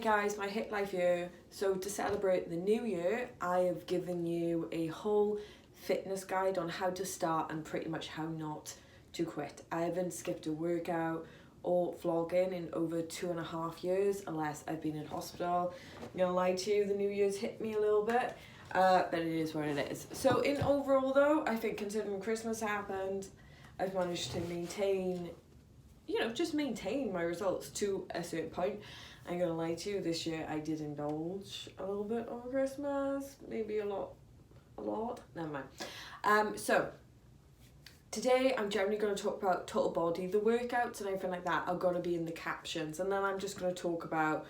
Hey guys, my Hit Life here. So to celebrate the new year, I have given you a whole fitness guide on how to start and pretty much how not to quit. I haven't skipped a workout or vlogging in over 2.5 years unless I've been in hospital. I'm gonna lie to you, the new year's hit me a little bit, but it is what it is. So in overall though, I think considering Christmas happened, I've managed to maintain, just maintain my results to a certain point. I'm gonna lie to you, this year I did indulge a little bit over Christmas, maybe a lot, never mind. So today I'm generally going to talk about total body, the workouts and everything like that are going to be in the captions, and then I'm just going to talk about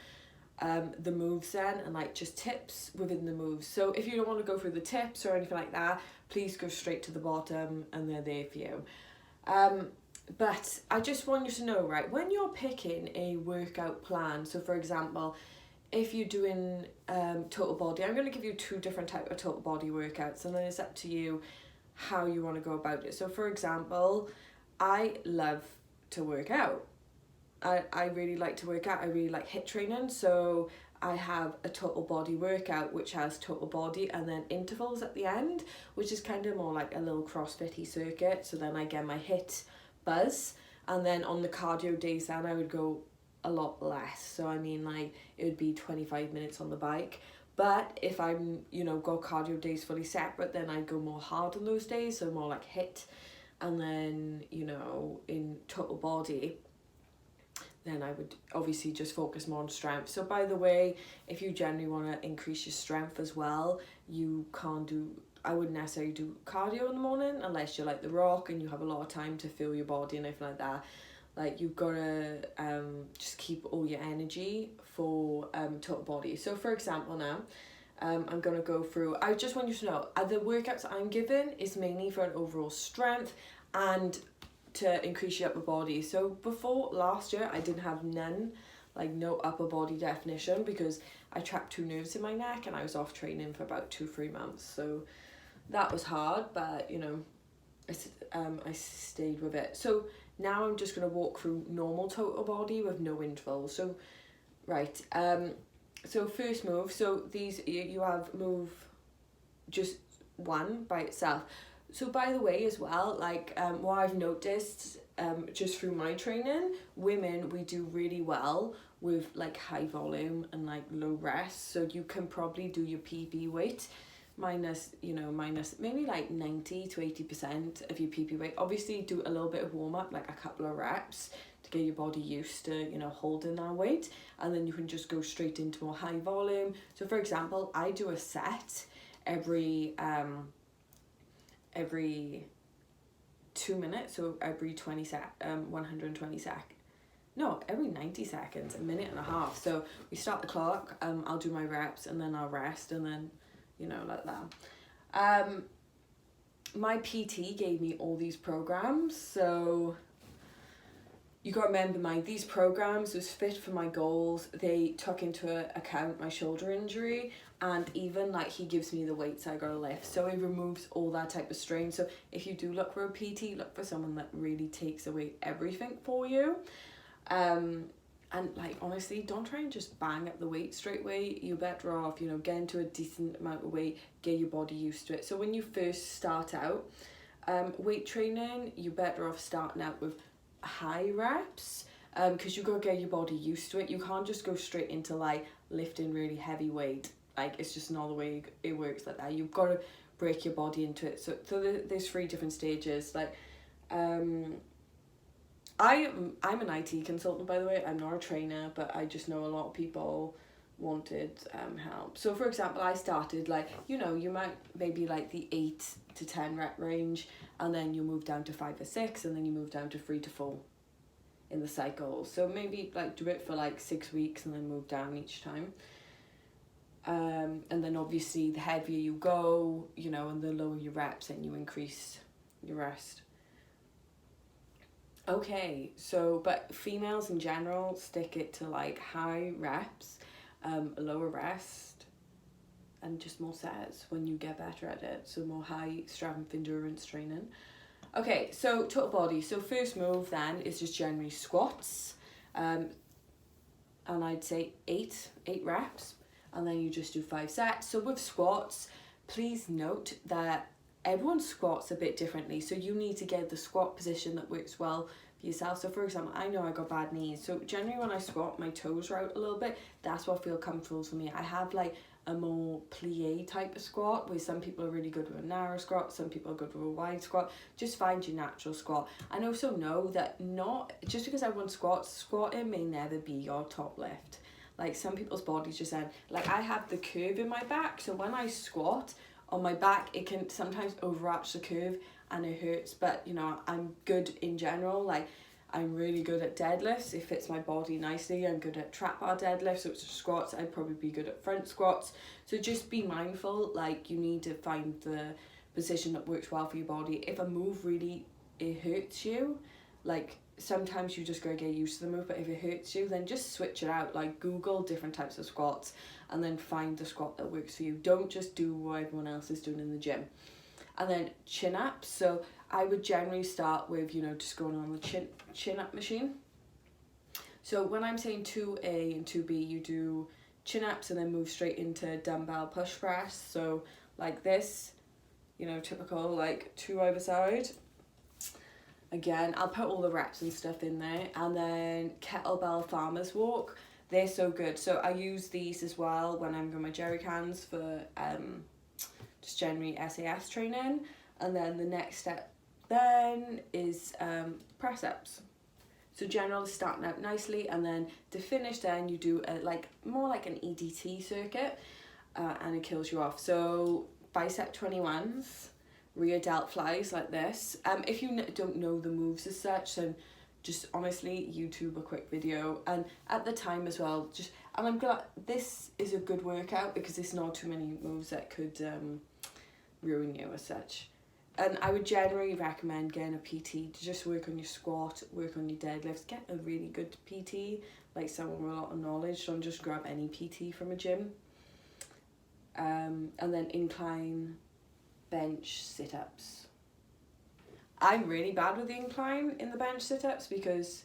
the moves then and like just tips within the moves. So if you don't want to go through the tips or anything like that, please go straight to the bottom and they're there for you. But I just want you to know, right, when you're picking a workout plan, so for example, if you're doing total body, I'm going to give you 2 different types of total body workouts, and then it's up to you how you want to go about it. So for example, I love to work out. I really like to work out. I really like HIIT training, so I have a total body workout which has total body and then intervals at the end, which is kind of more like a little CrossFit-y circuit. So then I get my HIIT buzz, and then on the cardio days then I would go a lot less. So I mean, like, it would be 25 minutes on the bike. But if I'm, got cardio days fully separate, then I'd go more hard on those days, so more like HIIT. And then, in total body, then I would obviously just focus more on strength. So by the way, if you generally want to increase your strength as well, I wouldn't necessarily do cardio in the morning unless you're like The Rock and you have a lot of time to feel your body and everything like that. Like, you've got to just keep all your energy for total body. So for example now, I'm going to go through, I just want you to know, the workouts I'm given is mainly for an overall strength and to increase your upper body. So before last year, I didn't have no upper body definition because I trapped 2 nerves in my neck and I was off training for about 2-3 months. So that was hard, but I stayed with it. So now I'm just going to walk through normal total body with no intervals. So right, so first move, so these you have move just one by itself. So by the way as well, like what I've noticed just through my training, women, we do really well with like high volume and like low rest. So you can probably do your PB weight minus maybe like 90 to 80% of your PB weight. Obviously do a little bit of warm up, like a couple of reps to get your body used to holding that weight, and then you can just go straight into more high volume. So for example, I do a set every 2 minutes, so every 120 every 90 seconds, a minute and a half. So we start the clock, I'll do my reps and then I'll rest, and then like that. My PT gave me all these programs, so you got to remember these programs was fit for my goals. They took into account my shoulder injury, and even like he gives me the weights I gotta lift, so it removes all that type of strain. So if you do look for a PT, look for someone that really takes away everything for you. And like, honestly, don't try and just bang up the weight straight away. You're better off, get into a decent amount of weight, get your body used to it. So when you first start out weight training, you're better off starting out with high reps, because you got to get your body used to it. You can't just go straight into like lifting really heavy weight. Like, it's just not the way it works like that. You've got to break your body into it. So there's 3 different stages. Like I'm an IT consultant, by the way. I'm not a trainer, but I just know a lot of people wanted help. So for example, I started like, you might maybe like the 8 to 10 rep range, and then you move down to 5 or 6, and then you move down to 3 to 4 in the cycle. So maybe like do it for like 6 weeks and then move down each time. And then obviously the heavier you go, and the lower your reps, then you increase your rest. Okay, so but females in general stick it to like high reps, lower rest, and just more sets when you get better at it. So more high strength endurance training. Okay, so total body. So first move then is just generally squats. and I'd say eight reps, and then you just do 5 sets. So with squats, please note that everyone squats a bit differently, so you need to get the squat position that works well for yourself. So for example, I know I got bad knees, so generally when I squat, my toes are out a little bit. That's what feels comfortable for me. I have like a more plie type of squat, where some people are really good with a narrow squat, some people are good with a wide squat. Just find your natural squat. And also know that not just because everyone squats, squatting may never be your top lift. Like some people's bodies just end, like I have the curve in my back, so when I squat on my back, it can sometimes overarch the curve and it hurts. But you know, I'm good in general. Like I'm really good at deadlifts. It fits my body nicely. I'm good at trap bar deadlifts. So it's squats, I'd probably be good at front squats. So just be mindful, like you need to find the position that works well for your body. If a move really, it hurts you, like sometimes you just gotta get used to the move, but if it hurts you, then just switch it out. Like Google different types of squats and then find the squat that works for you. Don't just do what everyone else is doing in the gym. And then chin ups. So I would generally start with, you know, just going on the chin up machine. So when I'm saying 2A and 2B, you do chin ups and then move straight into dumbbell push press. So like this, you know, typical, like 2 either side. Again, I'll put all the reps and stuff in there. And then kettlebell farmer's walk. They're so good. So I use these as well when I'm doing my jerry cans for just generally SAS training. And then the next step then is press ups. So general starting out nicely, and then to finish then you do a, like more like an EDT circuit, and it kills you off. So bicep 21s, rear delt flies like this. If you don't know the moves as such, then just honestly YouTube a quick video. And at the time as well, just, and I'm glad this is a good workout because there's not too many moves that could ruin you as such. And I would generally recommend getting a PT to just work on your squat, work on your deadlifts. Get a really good PT, like someone with a lot of knowledge. Don't just grab any PT from a gym. And then incline bench sit-ups. I'm really bad with the incline in the bench sit-ups because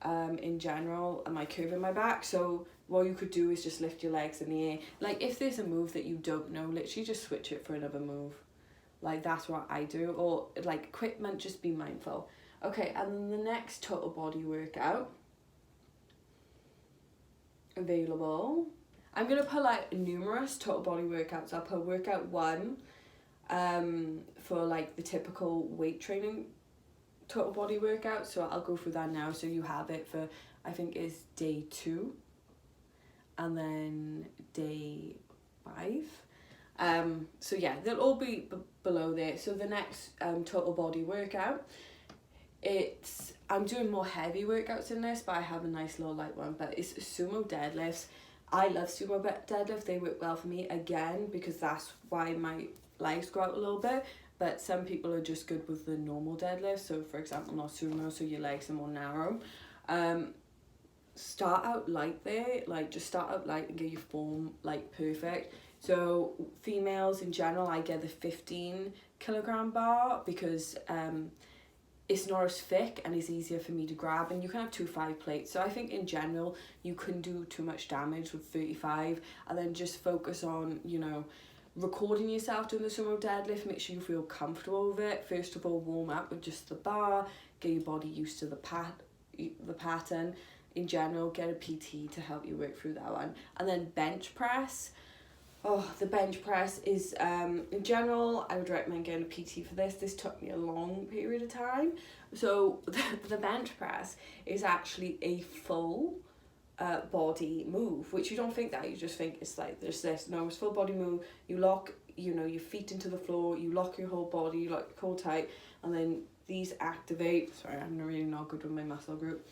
in general I might curve in my back. So what you could do is just lift your legs in the air. Like if there's a move that you don't know, literally just switch it for another move. Like that's what I do. Or like equipment, just be mindful. Okay, and then the next total body workout available. I'm gonna put like numerous total body workouts. I'll put workout 1 for like the typical weight training total body workout. So I'll go through that now so you have it for, I think is day 2 and then day 5. So yeah, they'll all be below there. So the next total body workout, I'm doing more heavy workouts in this, but I have a nice little light one, but it's sumo deadlifts. I love sumo deadlifts. They work well for me, again, because that's why my legs go out a little bit. But some people are just good with the normal deadlift. So for example, not sumo, so your legs are more narrow. Start out light there, like just start out light and get your form like perfect. So females in general, I get the 15 kilogram bar because it's not as thick and it's easier for me to grab, and you can have 2 5 plates. So I think in general you couldn't do too much damage with 35, and then just focus on, you know, recording yourself doing the sumo deadlift. Make sure you feel comfortable with it. First of all, warm up with just the bar, get your body used to the pattern. In general, get a PT to help you work through that one. And then bench press. Oh, the bench press is, in general, I would recommend getting a PT for this. This took me a long period of time. So the bench press is actually a full body move, which you don't think that. You just think it's like there's this. No, it's full body move. You lock, you know, your feet into the floor. You lock your whole body, you lock your core tight, and then these activate. Sorry, I'm really not good with my muscle group.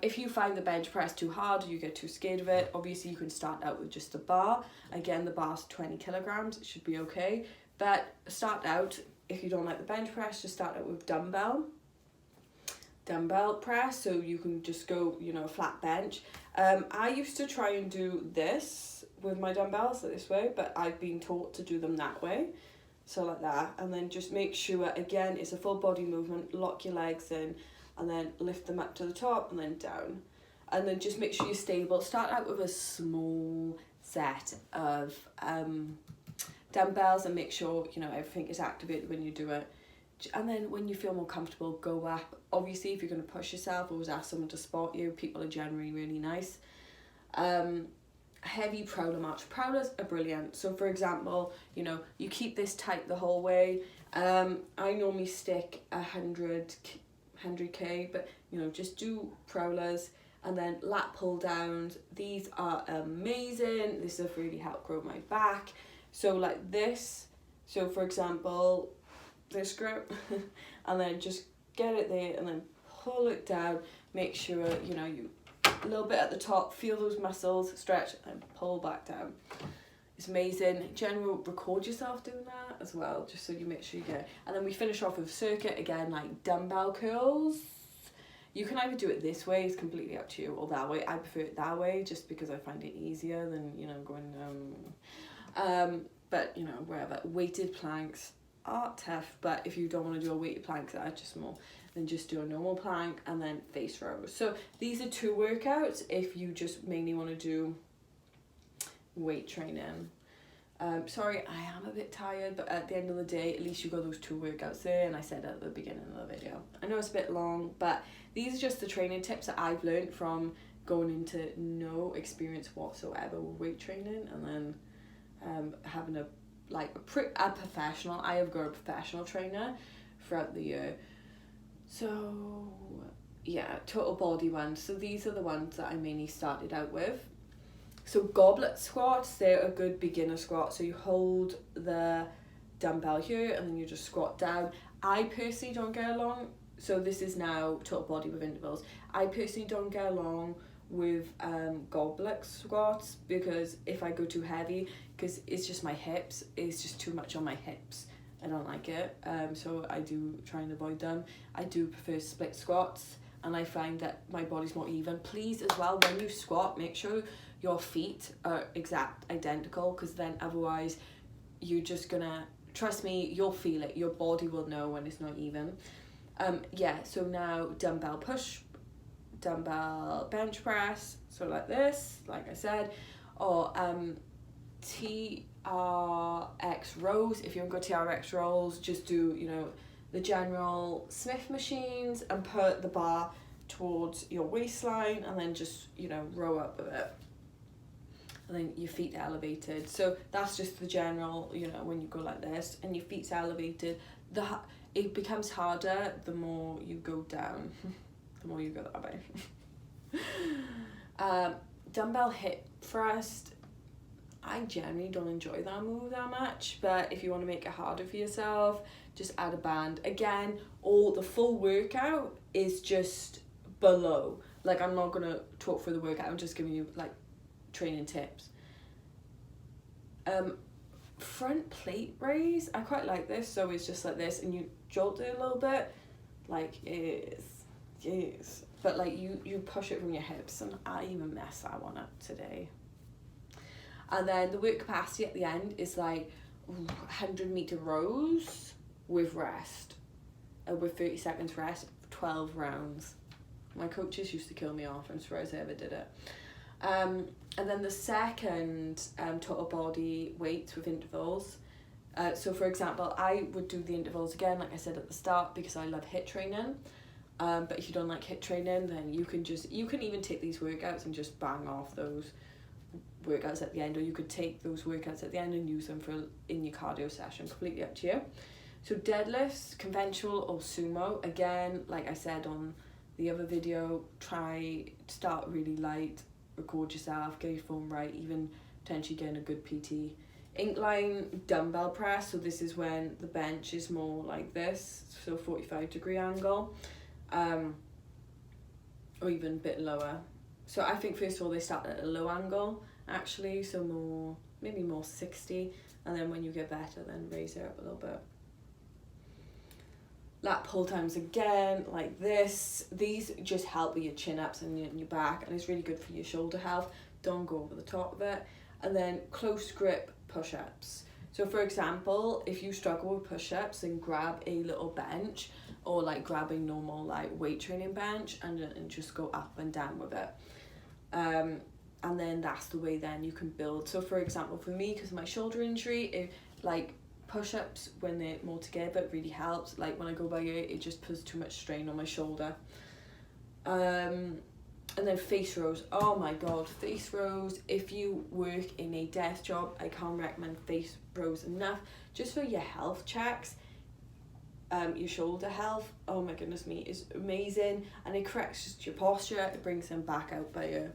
If you find the bench press too hard or you get too scared of it, obviously you can start out with just the bar. Again, the bar's 20 kilograms, it should be okay. But start out, if you don't like the bench press, just start out with dumbbell press, so you can just go, you know, flat bench. I used to try and do this with my dumbbells, like this way, but I've been taught to do them that way. So like that, and then just make sure, again, it's a full body movement, lock your legs in, and then lift them up to the top and then down. and then just make sure you're stable. Start out with a small set of dumbbells and make sure, you know, everything is activated when you do it. And then when you feel more comfortable, go up. Obviously, if you're going to push yourself, always ask someone to spot you. People are generally really nice. Heavy prowler march. Prowlers are brilliant. So for example, you know, you keep this tight the whole way. I normally stick 100k, but you know, just do prowlers. And then lat pull downs. These are amazing. This has really helped grow my back. So like this. So for example, this grip, and then just get it there and then pull it down. Make sure, you know, you a little bit at the top, feel those muscles, stretch, and pull back down. It's amazing. General, record yourself doing that as well, just so you make sure you get it. And then we finish off with circuit again, like dumbbell curls. You can either do it this way, it's completely up to you, or that way. I prefer it that way just because I find it easier than, you know, going but you know, wherever. Weighted planks are tough, but if you don't want to do a weighted plank, that are just more, then just do a normal plank and then face rows. So these are 2 workouts if you just mainly want to do weight training. Sorry, I am a bit tired, but at the end of the day, at least you got those 2 workouts there, and I said at the beginning of the video. I know it's a bit long, but these are just the training tips that I've learned from going into no experience whatsoever with weight training, and then having a professional. I have got a professional trainer throughout the year. So yeah, total body ones. So these are the ones that I mainly started out with. So goblet squats, they're a good beginner squat. So you hold the dumbbell here and then you just squat down. I personally don't get along, so this is now total body with intervals. I personally don't get along with goblet squats because if I go too heavy, because it's just my hips, it's just too much on my hips. I don't like it, so I do try and avoid them. I do prefer split squats, and I find that my body's more even. Please as well, when you squat, make sure your feet are identical, because then otherwise you're just gonna, trust me, you'll feel it. Your body will know when it's not even. Yeah, so now dumbbell push, dumbbell bench press, so like this, like I said, or TRX rows. If you haven't got TRX rows, just do, you know, the general Smith machines and put the bar towards your waistline and then just, you know, row up with it. And then your feet are elevated. So that's just the general, you know, when you go like this and your feet's elevated, it becomes harder the more you go down. The more you go that way. Dumbbell hip thrust. I generally don't enjoy that move that much, but if you want to make it harder for yourself, just add a band. Again, the full workout is just below. Like, I'm not going to talk through the workout, I'm just giving you like training tips. Front plate raise, I quite like this. So it's just like this and you jolt it a little bit, like yes, but like you push it from your hips, and I even messed that one up today. And then the work capacity at the end is like 100-meter rows with rest, with 30 seconds rest, 12 rounds. My coaches used to kill me off, I'm surprised I ever did it. And then the second total body weights with intervals. So for example, I would do the intervals again, like I said at the start, because I love HIIT training. But if you don't like HIIT training, then you can even take these workouts and just bang off those workouts at the end, or you could take those workouts at the end and use them in your cardio session, completely up to you. So deadlifts, conventional or sumo, again, like I said on the other video, try to start really light, record yourself, get your form right, even potentially getting a good PT. Incline dumbbell press, so this is when the bench is more like this, so 45-degree angle, or even a bit lower. So I think first of all they start at a low angle actually, so maybe more 60, and then when you get better then raise it up a little bit. Lat pull times again, like this. These just help with your chin ups and your back, and it's really good for your shoulder health. Don't go over the top of it. And then close grip push-ups. So for example, if you struggle with push-ups, then grab a little bench, or like grab a normal like weight training bench and just go up and down with it. And then that's the way then you can build. So for example, for me, because of my shoulder injury, like push-ups when they're more together, it really helps. Like when I go by ear, it just puts too much strain on my shoulder. And then face rows. Oh my god, face rows. If you work in a desk job, I can't recommend face rows enough. Just for your health checks, your shoulder health. Oh my goodness me, it's amazing, and it corrects just your posture. It brings them back out by ear.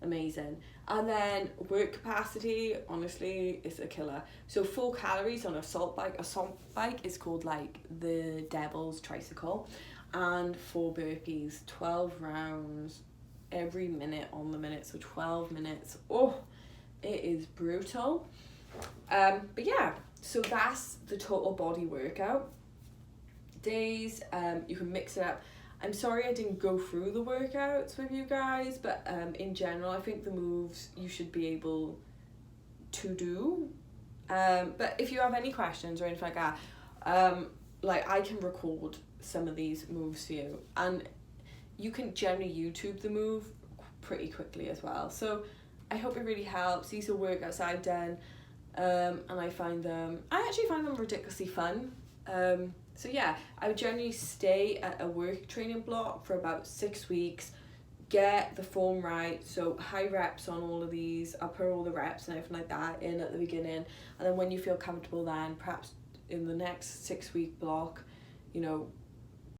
Amazing. And then work capacity, honestly, is a killer. So 4 calories on a salt bike. A salt bike is called like the devil's tricycle, and 4 burpees, 12 rounds every minute on the minute, so 12 minutes. Oh, it is brutal. But yeah, so that's the total body workout. Days, you can mix it up. I'm sorry I didn't go through the workouts with you guys, but in general, I think the moves you should be able to do. But if you have any questions or anything like that, like I can record some of these moves for you, and you can generally YouTube the move pretty quickly as well. So I hope it really helps. These are workouts I've done, and I actually find them ridiculously fun. So yeah, I would generally stay at a work training block for about 6 weeks, get the form right, so high reps on all of these. I'll put all the reps and everything like that in at the beginning, and then when you feel comfortable, then perhaps in the next 6 week block, you know,